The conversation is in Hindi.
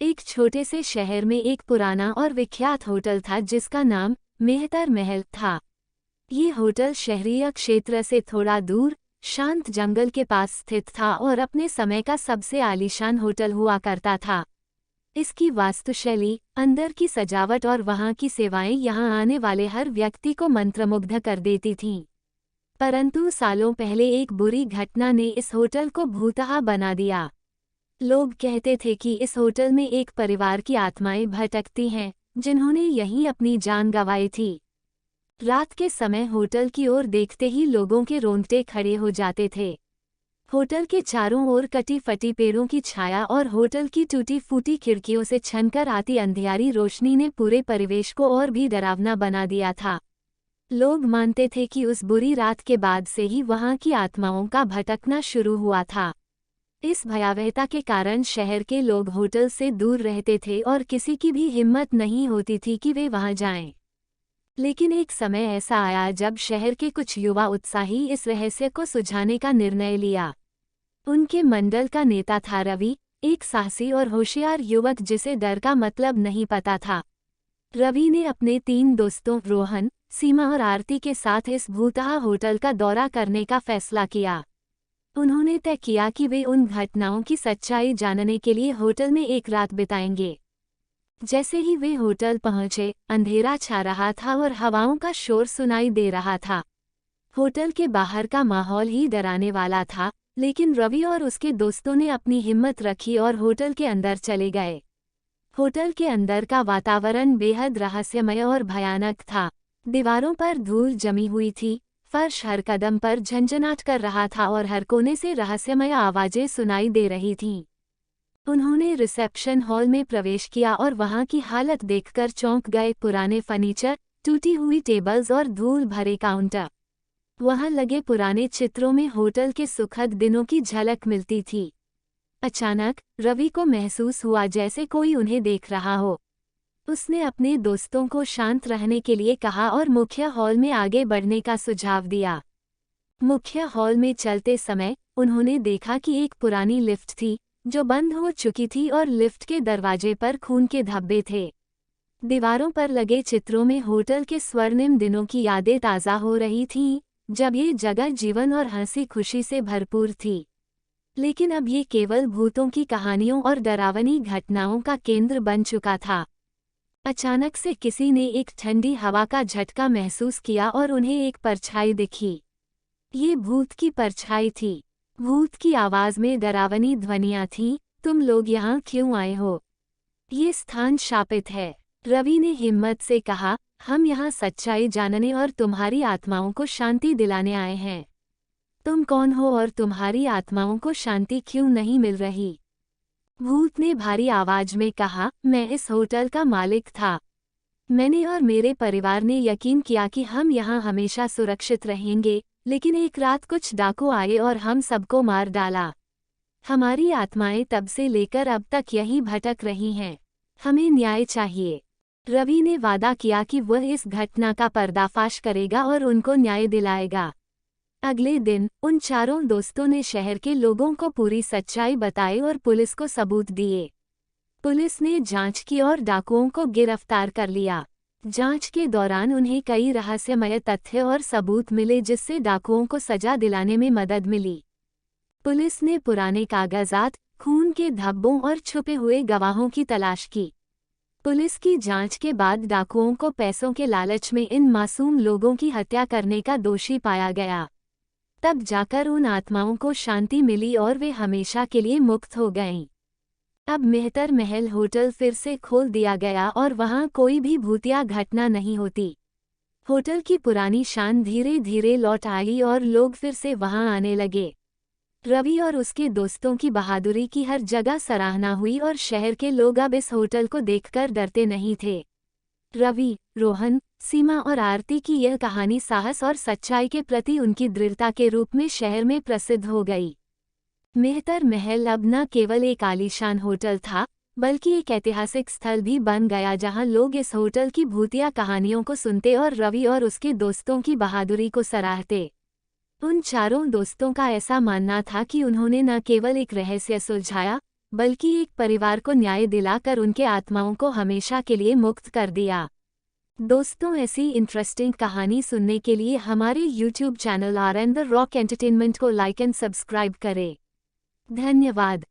एक छोटे से शहर में एक पुराना और विख्यात होटल था जिसका नाम मेहतर महल था। ये होटल शहरीय क्षेत्र से थोड़ा दूर शांत जंगल के पास स्थित था और अपने समय का सबसे आलीशान होटल हुआ करता था। इसकी वास्तुशैली, अंदर की सजावट और वहाँ की सेवाएं यहाँ आने वाले हर व्यक्ति को मंत्रमुग्ध कर देती थीं। परंतु सालों पहले एक बुरी घटना ने इस होटल को भूतहा बना दिया। लोग कहते थे कि इस होटल में एक परिवार की आत्माएं भटकती हैं, जिन्होंने यहीं अपनी जान गंवाई थी। रात के समय होटल की ओर देखते ही लोगों के रोंगटे खड़े हो जाते थे। होटल के चारों ओर कटी फटी पेड़ों की छाया और होटल की टूटी फूटी खिड़कियों से छनकर आती अंधियारी रोशनी ने पूरे परिवेश को और भी डरावना बना दिया था। लोग मानते थे कि उस बुरी रात के बाद से ही वहां की आत्माओं का भटकना शुरू हुआ था। इस भयावहता के कारण शहर के लोग होटल से दूर रहते थे और किसी की भी हिम्मत नहीं होती थी कि वे वहां जाएं। लेकिन एक समय ऐसा आया जब शहर के कुछ युवा उत्साही इस रहस्य को सुलझाने का निर्णय लिया। उनके मंडल का नेता था रवि, एक साहसी और होशियार युवक जिसे डर का मतलब नहीं पता था। रवि ने अपने 3 दोस्तों रोहन, सीमा और आरती के साथ इस भूतहा होटल का दौरा करने का फैसला किया। उन्होंने तय किया कि वे उन घटनाओं की सच्चाई जानने के लिए होटल में एक रात बिताएंगे। जैसे ही वे होटल पहुंचे, अंधेरा छा रहा था और हवाओं का शोर सुनाई दे रहा था। होटल के बाहर का माहौल ही डराने वाला था, लेकिन रवि और उसके दोस्तों ने अपनी हिम्मत रखी और होटल के अंदर चले गए। होटल के अंदर का वातावरण बेहद रहस्यमय और भयानक था। दीवारों पर धूल जमी हुई थी, फर्श हर कदम पर झंझनाट कर रहा था और हर कोने से रहस्यमय आवाजें सुनाई दे रही थीं। उन्होंने रिसेप्शन हॉल में प्रवेश किया और वहां की हालत देखकर चौंक गए। पुराने फर्नीचर, टूटी हुई टेबल्स और धूल भरे काउंटर। वहां लगे पुराने चित्रों में होटल के सुखद दिनों की झलक मिलती थी। अचानक रवि को महसूस हुआ जैसे कोई उन्हें देख रहा हो। उसने अपने दोस्तों को शांत रहने के लिए कहा और मुख्य हॉल में आगे बढ़ने का सुझाव दिया। मुख्य हॉल में चलते समय उन्होंने देखा कि एक पुरानी लिफ्ट थी जो बंद हो चुकी थी और लिफ्ट के दरवाजे पर खून के धब्बे थे। दीवारों पर लगे चित्रों में होटल के स्वर्णिम दिनों की यादें ताज़ा हो रही थीं, जब ये जगह जीवन और हंसी खुशी से भरपूर थी। लेकिन अब ये केवल भूतों की कहानियों और डरावनी घटनाओं का केंद्र बन चुका था। अचानक से किसी ने एक ठंडी हवा का झटका महसूस किया और उन्हें एक परछाई दिखी। ये भूत की परछाई थी। भूत की आवाज में डरावनी ध्वनियां थीं, तुम लोग यहाँ क्यों आए हो? ये स्थान शापित है। रवि ने हिम्मत से कहा, हम यहाँ सच्चाई जानने और तुम्हारी आत्माओं को शांति दिलाने आए हैं। तुम कौन हो और तुम्हारी आत्माओं को शांति क्यों नहीं मिल रही? भूत ने भारी आवाज में कहा, मैं इस होटल का मालिक था। मैंने और मेरे परिवार ने यकीन किया कि हम यहाँ हमेशा सुरक्षित रहेंगे, लेकिन एक रात कुछ डाकू आए और हम सबको मार डाला। हमारी आत्माएं तब से लेकर अब तक यहीं भटक रही हैं। हमें न्याय चाहिए। रवि ने वादा किया कि वह इस घटना का पर्दाफाश करेगा और उनको न्याय दिलाएगा। अगले दिन उन चारों दोस्तों ने शहर के लोगों को पूरी सच्चाई बताई और पुलिस को सबूत दिए। पुलिस ने जांच की और डाकुओं को गिरफ्तार कर लिया। जांच के दौरान उन्हें कई रहस्यमय तथ्य और सबूत मिले जिससे डाकुओं को सजा दिलाने में मदद मिली। पुलिस ने पुराने कागजात, खून के धब्बों और छुपे हुए गवाहों की तलाश की। पुलिस की जांच के बाद डाकुओं को पैसों के लालच में इन मासूम लोगों की हत्या करने का दोषी पाया गया। तब जाकर उन आत्माओं को शांति मिली और वे हमेशा के लिए मुक्त हो गईं। अब मेहतर महल होटल फिर से खोल दिया गया और वहां कोई भी भूतिया घटना नहीं होती। होटल की पुरानी शान धीरे धीरे लौट आई और लोग फिर से वहां आने लगे। रवि और उसके दोस्तों की बहादुरी की हर जगह सराहना हुई और शहर के लोग अब इस होटल को देखकर डरते नहीं थे। रवि, रोहन, सीमा और आरती की यह कहानी साहस और सच्चाई के प्रति उनकी दृढ़ता के रूप में शहर में प्रसिद्ध हो गई। मेहतर महल अब न केवल एक आलीशान होटल था, बल्कि एक ऐतिहासिक स्थल भी बन गया जहां लोग इस होटल की भूतिया कहानियों को सुनते और रवि और उसके दोस्तों की बहादुरी को सराहते। उन चारों दोस्तों का ऐसा मानना था कि उन्होंने न केवल एक रहस्य सुलझाया, बल्कि एक परिवार को न्याय दिलाकर उनके आत्माओं को हमेशा के लिए मुक्त कर दिया। दोस्तों, ऐसी इंटरेस्टिंग कहानी सुनने के लिए हमारे YouTube channel R N the rock entertainment को लाइक एंड सब्सक्राइब करें। धन्यवाद।